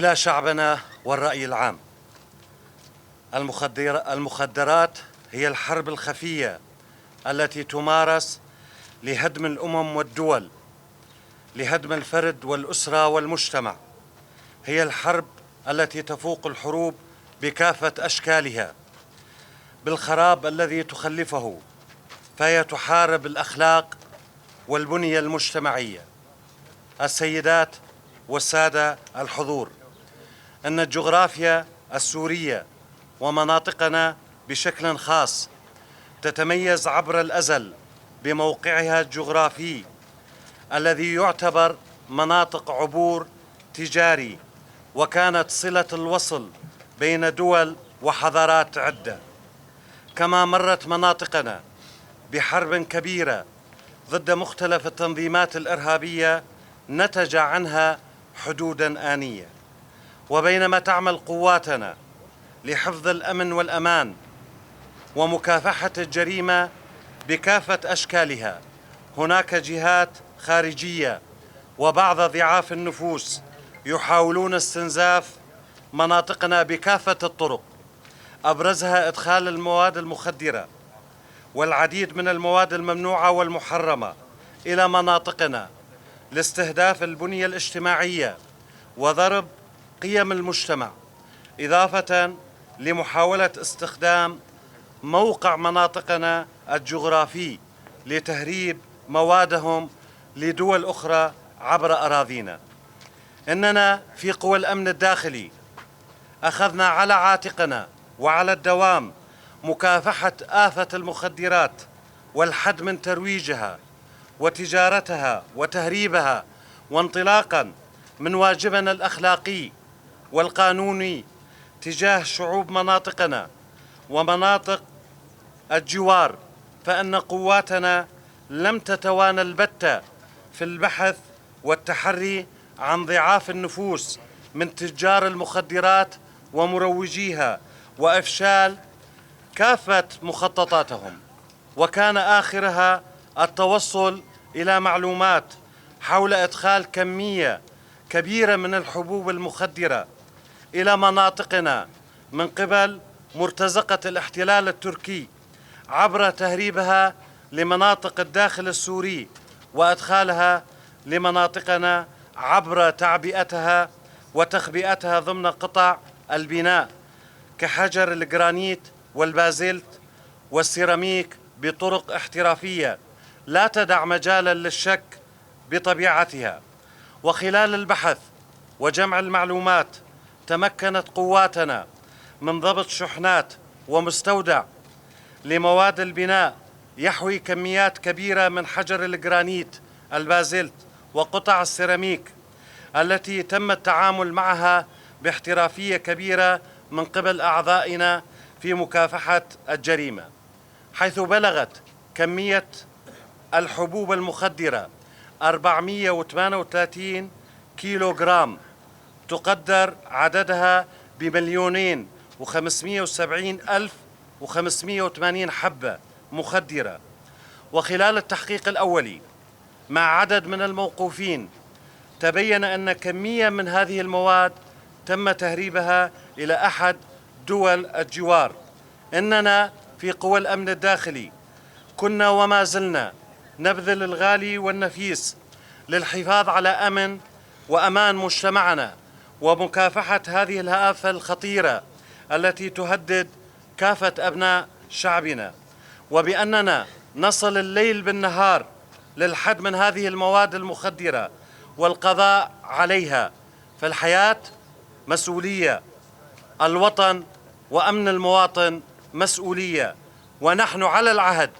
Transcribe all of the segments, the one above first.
إلى شعبنا والرأي العام. المخدرات هي الحرب الخفية التي تمارس لهدم الأمم والدول، لهدم الفرد والأسرة والمجتمع. هي الحرب التي تفوق الحروب بكافة أشكالها بالخراب الذي تخلفه، فهي تحارب الأخلاق والبنية المجتمعية. السيدات والسادة الحضور، إن الجغرافيا السورية ومناطقنا بشكل خاص تتميز عبر الأزل بموقعها الجغرافي الذي يعتبر مناطق عبور تجاري، وكانت صلة الوصل بين دول وحضارات عدة. كما مرت مناطقنا بحرب كبيرة ضد مختلف التنظيمات الإرهابية نتج عنها حدوداً آنية. وبينما تعمل قواتنا لحفظ الأمن والأمان ومكافحة الجريمة بكافة أشكالها، هناك جهات خارجية وبعض ضعاف النفوس يحاولون استنزاف مناطقنا بكافة الطرق، أبرزها إدخال المواد المخدرة والعديد من المواد الممنوعة والمحرمة إلى مناطقنا لاستهداف البنية الاجتماعية وضرب قيم المجتمع، إضافة لمحاولة استخدام موقع مناطقنا الجغرافي لتهريب موادهم لدول أخرى عبر أراضينا. إننا في قوى الأمن الداخلي أخذنا على عاتقنا وعلى الدوام مكافحة آفة المخدرات والحد من ترويجها وتجارتها وتهريبها، وانطلاقا من واجبنا الأخلاقي والقانوني تجاه شعوب مناطقنا ومناطق الجوار، فإن قواتنا لم تتوانى البتة في البحث والتحري عن ضعاف النفوس من تجار المخدرات ومروجيها وإفشال كافة مخططاتهم، وكان آخرها التوصل إلى معلومات حول إدخال كمية كبيرة من الحبوب المخدرة إلى مناطقنا من قبل مرتزقة الاحتلال التركي عبر تهريبها لمناطق الداخل السوري وإدخالها لمناطقنا عبر تعبئتها وتخبئتها ضمن قطع البناء كحجر الجرانيت والبازلت والسيراميك بطرق احترافية لا تدع مجالا للشك بطبيعتها. وخلال البحث وجمع المعلومات تمكنت قواتنا من ضبط شحنات ومستودع لمواد البناء يحوي كميات كبيرة من حجر الجرانيت، البازلت، وقطع السيراميك التي تم التعامل معها باحترافية كبيرة من قبل أعضائنا في مكافحة الجريمة، حيث بلغت كمية الحبوب المخدرة 438 كيلو جرام، تقدر عددها ب2,570,580 حبة مخدرة. وخلال التحقيق الأولي مع عدد من الموقوفين تبين أن كمية من هذه المواد تم تهريبها إلى أحد دول الجوار. إننا في قوى الأمن الداخلي كنا وما زلنا نبذل الغالي والنفيس للحفاظ على أمن وأمان مجتمعنا ومكافحة هذه الآفة الخطيرة التي تهدد كافة أبناء شعبنا، وبأننا نصل الليل بالنهار للحد من هذه المواد المخدرة والقضاء عليها. فالحياة مسؤولية، الوطن وأمن المواطن مسؤولية، ونحن على العهد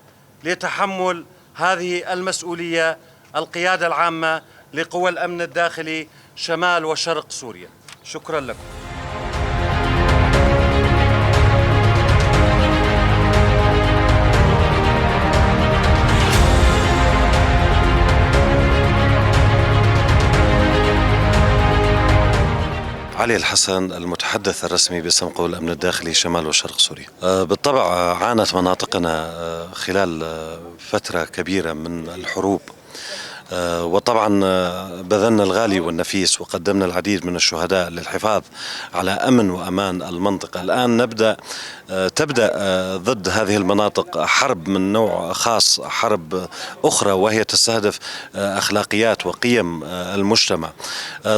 لتحمل هذه المسؤولية. القيادة العامة لقوى الأمن الداخلي شمال وشرق سوريا. شكرا لكم. علي الحسن، المتحدث الرسمي باسم قوى الأمن الداخلي شمال وشرق سوريا. بالطبع عانت مناطقنا خلال فترة كبيرة من الحروب وطبعا بذلنا الغالي والنفيس وقدمنا العديد من الشهداء للحفاظ على أمن وأمان المنطقة. الآن تبدأ ضد هذه المناطق حرب من نوع خاص، حرب أخرى وهي تستهدف أخلاقيات وقيم المجتمع.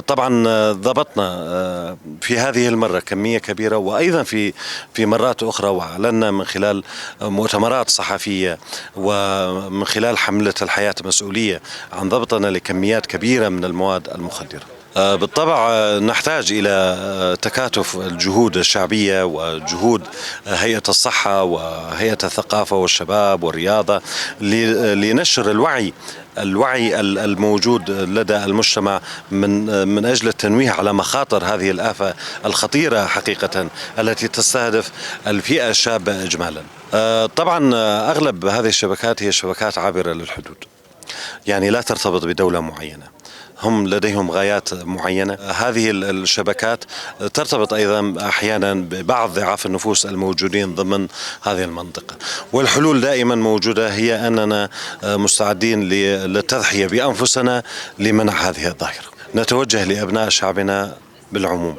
طبعا ضبطنا في هذه المرة كمية كبيرة، وأيضا في مرات أخرى، وأعلنا من خلال مؤتمرات صحفية ومن خلال حملة الحياة مسؤولية عن ضبطنا لكميات كبيرة من المواد المخدرة. بالطبع نحتاج إلى تكاتف الجهود الشعبية وجهود هيئة الصحة وهيئة الثقافة والشباب والرياضة لنشر الوعي الموجود لدى المجتمع من أجل التنويه على مخاطر هذه الآفة الخطيرة حقيقة التي تستهدف الفئة الشابة إجمالا. طبعا أغلب هذه الشبكات هي شبكات عابرة للحدود، يعني لا ترتبط بدولة معينة، هم لديهم غايات معينة. هذه الشبكات ترتبط أيضا أحيانا ببعض ضعاف النفوس الموجودين ضمن هذه المنطقة، والحلول دائما موجودة، هي أننا مستعدين للتضحية بأنفسنا لمنع هذه الظاهرة. نتوجه لأبناء شعبنا بالعموم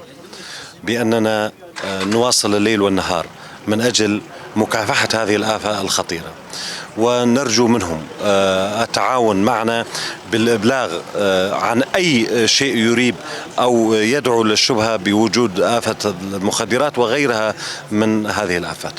بأننا نواصل الليل والنهار من أجل مكافحة هذه الآفة الخطيرة، ونرجو منهم التعاون معنا بالإبلاغ عن أي شيء يريب أو يدعو للشبهة بوجود آفة المخدرات وغيرها من هذه الآفات.